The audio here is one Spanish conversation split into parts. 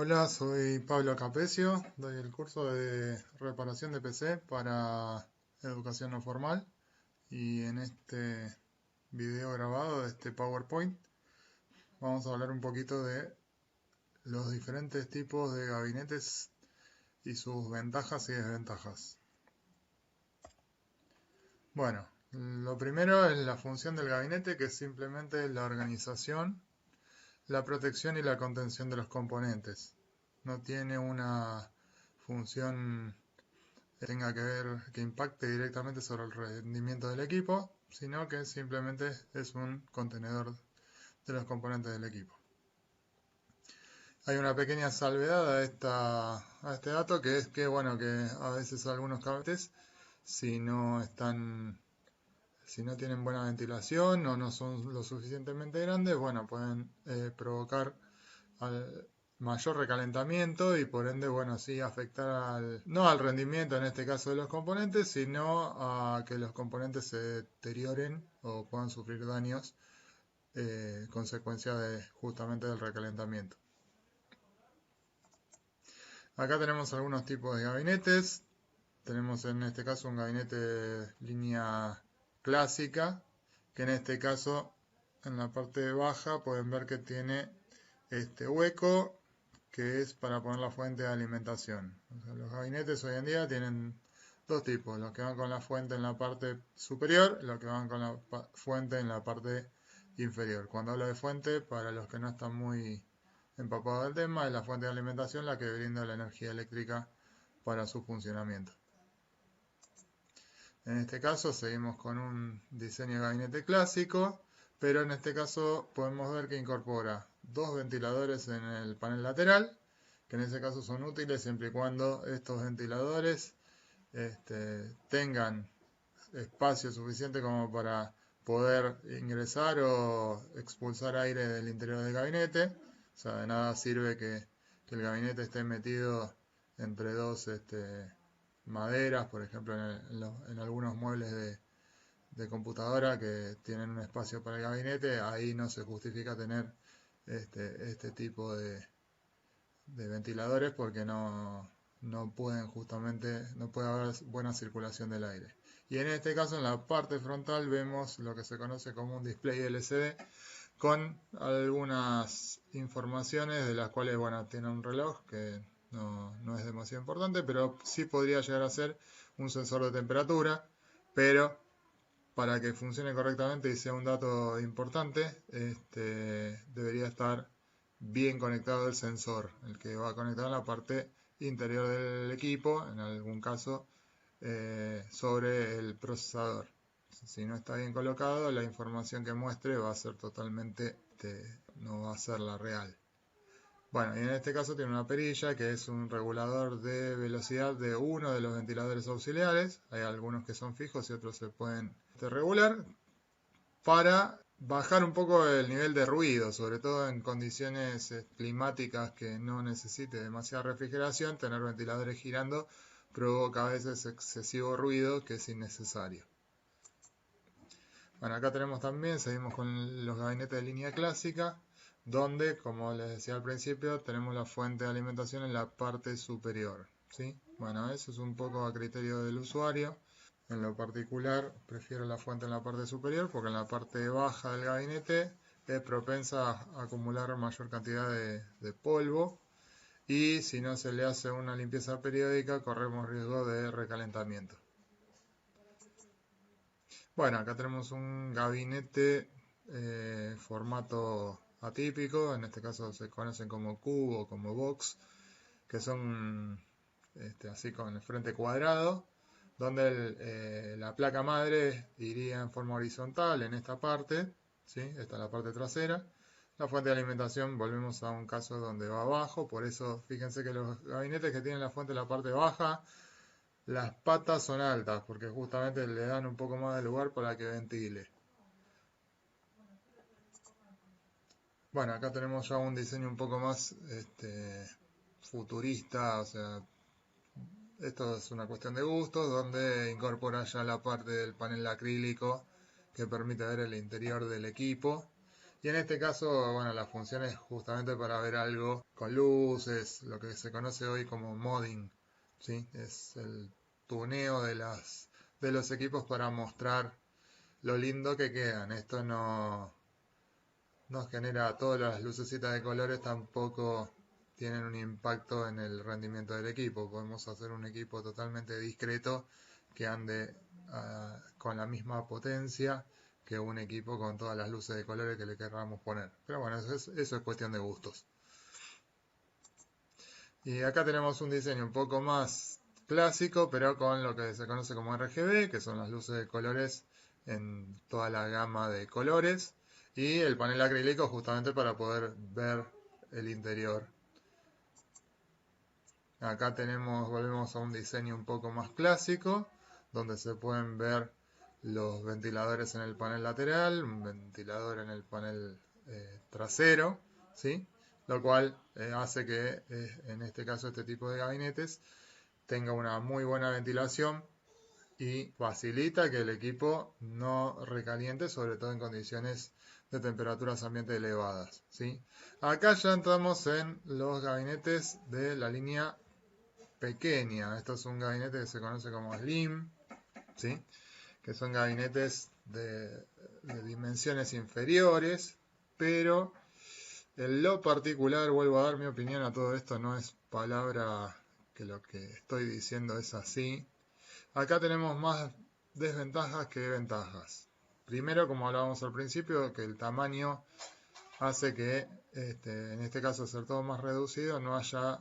Hola, soy Pablo Capecio, doy el curso de reparación de PC para educación no formal y en este video grabado de este PowerPoint vamos a hablar un poquito de los diferentes tipos de gabinetes y sus ventajas y desventajas. Bueno, lo primero es la función del gabinete, que es simplemente la organización, la protección y la contención de los componentes. No tiene una función tenga que ver, que impacte directamente sobre el rendimiento del equipo, sino que simplemente es un contenedor de los componentes del equipo. Hay una pequeña salvedad a este dato, que es que, bueno, que a veces algunos gabinetes, si no están, si no tienen buena ventilación o no son lo suficientemente grandes, bueno, pueden provocar al mayor recalentamiento y por ende, bueno, sí afectar no al rendimiento en este caso de los componentes, sino a que los componentes se deterioren o puedan sufrir daños consecuencia de justamente del recalentamiento. Acá tenemos algunos tipos de gabinetes. Tenemos en este caso un gabinete de línea clásica, que en este caso en la parte baja pueden ver que tiene este hueco que es para poner la fuente de alimentación. O sea, los gabinetes hoy en día tienen dos tipos, los que van con la fuente en la parte superior y los que van con la fuente en la parte inferior. Cuando hablo de fuente, para los que no están muy empapados del tema, es la fuente de alimentación la que brinda la energía eléctrica para su funcionamiento. En este caso seguimos con un diseño de gabinete clásico, pero en este caso podemos ver que incorpora dos ventiladores en el panel lateral, que en ese caso son útiles siempre y cuando estos ventiladores tengan espacio suficiente como para poder ingresar o expulsar aire del interior del gabinete. O sea, de nada sirve que el gabinete esté metido entre dos maderas, por ejemplo, en algunos muebles de computadora que tienen un espacio para el gabinete. Ahí no se justifica tener este tipo de ventiladores porque no pueden justamente, no puede haber buena circulación del aire. Y en este caso, en la parte frontal, vemos lo que se conoce como un display LCD con algunas informaciones de las cuales, bueno, tiene un reloj que no es demasiado importante, pero sí podría llegar a ser un sensor de temperatura, pero para que funcione correctamente y sea un dato importante, debería estar bien conectado el sensor, el que va conectado en la parte interior del equipo, en algún caso sobre el procesador. Si no está bien colocado, la información que muestre va a ser totalmente, no va a ser la real. Bueno, y en este caso tiene una perilla que es un regulador de velocidad de uno de los ventiladores auxiliares. Hay algunos que son fijos y otros se pueden regular para bajar un poco el nivel de ruido, sobre todo en condiciones climáticas que no necesite demasiada refrigeración. Tener ventiladores girando provoca a veces excesivo ruido que es innecesario. Bueno, acá tenemos también, seguimos con los gabinetes de línea clásica, donde, como les decía al principio, tenemos la fuente de alimentación en la parte superior, ¿sí? Bueno, eso es un poco a criterio del usuario. En lo particular, prefiero la fuente en la parte superior porque en la parte baja del gabinete es propensa a acumular mayor cantidad de polvo y si no se le hace una limpieza periódica corremos riesgo de recalentamiento. Bueno, acá tenemos un gabinete formato atípico, en este caso se conocen como cubo o como box, que son así con el frente cuadrado, donde la placa madre iría en forma horizontal en esta parte, ¿sí? Esta es la parte trasera. La fuente de alimentación, volvemos a un caso donde va abajo, por eso fíjense que los gabinetes que tienen la fuente en la parte baja, las patas son altas, porque justamente le dan un poco más de lugar para que ventile. Bueno, acá tenemos ya un diseño un poco más futurista, o sea, esto es una cuestión de gustos, donde incorpora ya la parte del panel acrílico que permite ver el interior del equipo Y en este caso, bueno, la función es justamente para ver algo con luces, lo que se conoce hoy como modding, ¿sí? Es el tuneo de los equipos para mostrar lo lindo que quedan. Esto no genera todas las lucecitas de colores, tampoco tienen un impacto en el rendimiento del equipo. Podemos hacer un equipo totalmente discreto que ande con la misma potencia que un equipo con todas las luces de colores que le queramos poner. Pero bueno, eso es cuestión de gustos. Y acá tenemos un diseño un poco más clásico, pero con lo que se conoce como RGB, que son las luces de colores en toda la gama de colores, y el panel acrílico justamente para poder ver el interior. Acá volvemos a un diseño un poco más clásico, donde se pueden ver los ventiladores en el panel lateral, un ventilador en el panel trasero, ¿sí? Lo cual hace que en este caso este tipo de gabinetes tenga una muy buena ventilación y facilita que el equipo no recaliente, sobre todo en condiciones de temperaturas ambiente elevadas, ¿sí? Acá ya entramos en los gabinetes de la línea pequeña. Esto es un gabinete que se conoce como Slim, ¿sí? Que son gabinetes de dimensiones inferiores, pero en lo particular, vuelvo a dar mi opinión a todo esto, no es palabra que lo que estoy diciendo es así. Acá tenemos más desventajas que ventajas. Primero, como hablábamos al principio, que el tamaño hace que, en este caso, ser todo más reducido, no haya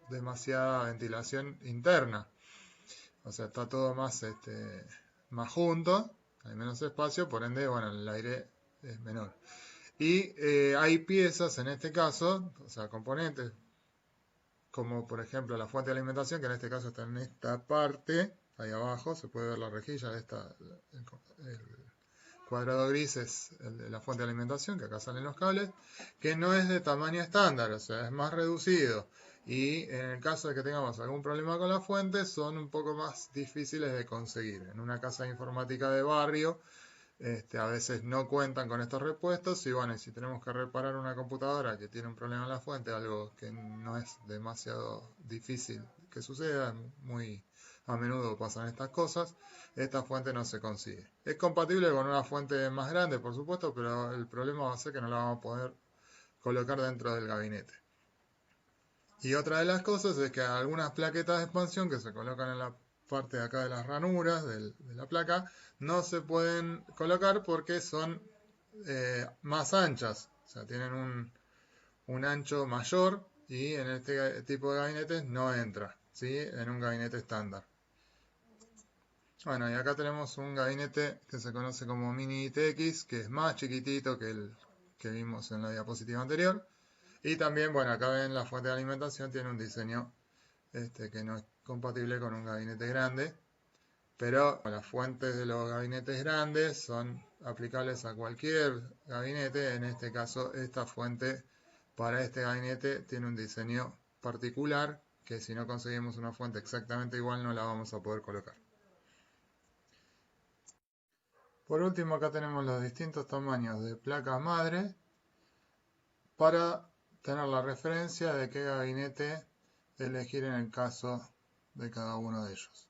demasiada ventilación interna. O sea, está todo más junto, hay menos espacio, por ende, bueno, el aire es menor. Y hay piezas en este caso, o sea, componentes, como por ejemplo la fuente de alimentación, que en este caso está en esta parte, ahí abajo, se puede ver la rejilla de el cuadrado gris es la fuente de alimentación, que acá salen los cables, que no es de tamaño estándar, o sea, es más reducido. Y en el caso de que tengamos algún problema con la fuente, son un poco más difíciles de conseguir. En una casa de informática de barrio, a veces no cuentan con estos repuestos y bueno, si tenemos que reparar una computadora que tiene un problema en la fuente, algo que no es demasiado difícil que suceda, muy a menudo pasan estas cosas, esta fuente no se consigue. Es compatible con una fuente más grande, por supuesto, pero el problema va a ser que no la vamos a poder colocar dentro del gabinete. Y otra de las cosas es que algunas plaquetas de expansión que se colocan en la parte de acá de las ranuras de la placa no se pueden colocar porque son más anchas, o sea, tienen un ancho mayor y en este tipo de gabinetes no entra, ¿sí? En un gabinete estándar. Bueno, y acá tenemos un gabinete que se conoce como Mini ITX, que es más chiquitito que el que vimos en la diapositiva anterior. Y también, bueno, acá ven la fuente de alimentación, tiene un diseño que no es compatible con un gabinete grande, pero las fuentes de los gabinetes grandes son aplicables a cualquier gabinete. En este caso, esta fuente para este gabinete tiene un diseño particular que si no conseguimos una fuente exactamente igual no la vamos a poder colocar. Por último, acá tenemos los distintos tamaños de placa madre para tener la referencia de qué gabinete elegir en el caso de cada uno de ellos.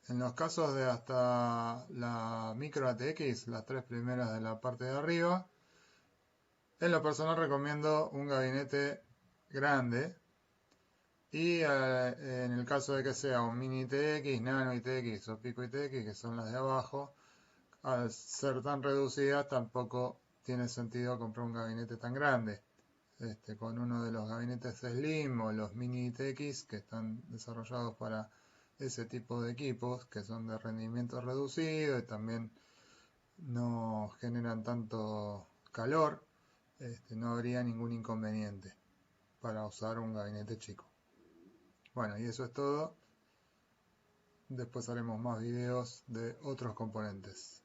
En los casos de hasta la micro ATX, las tres primeras de la parte de arriba, en lo personal recomiendo un gabinete grande y en el caso de que sea un mini ITX, nano ITX o pico ITX, que son las de abajo, al ser tan reducidas tampoco tiene sentido comprar un gabinete tan grande. Con uno de los gabinetes Slim o los mini ITX que están desarrollados para ese tipo de equipos que son de rendimiento reducido y también no generan tanto calor, no habría ningún inconveniente para usar un gabinete chico. Bueno, y eso es todo. Después haremos más videos de otros componentes.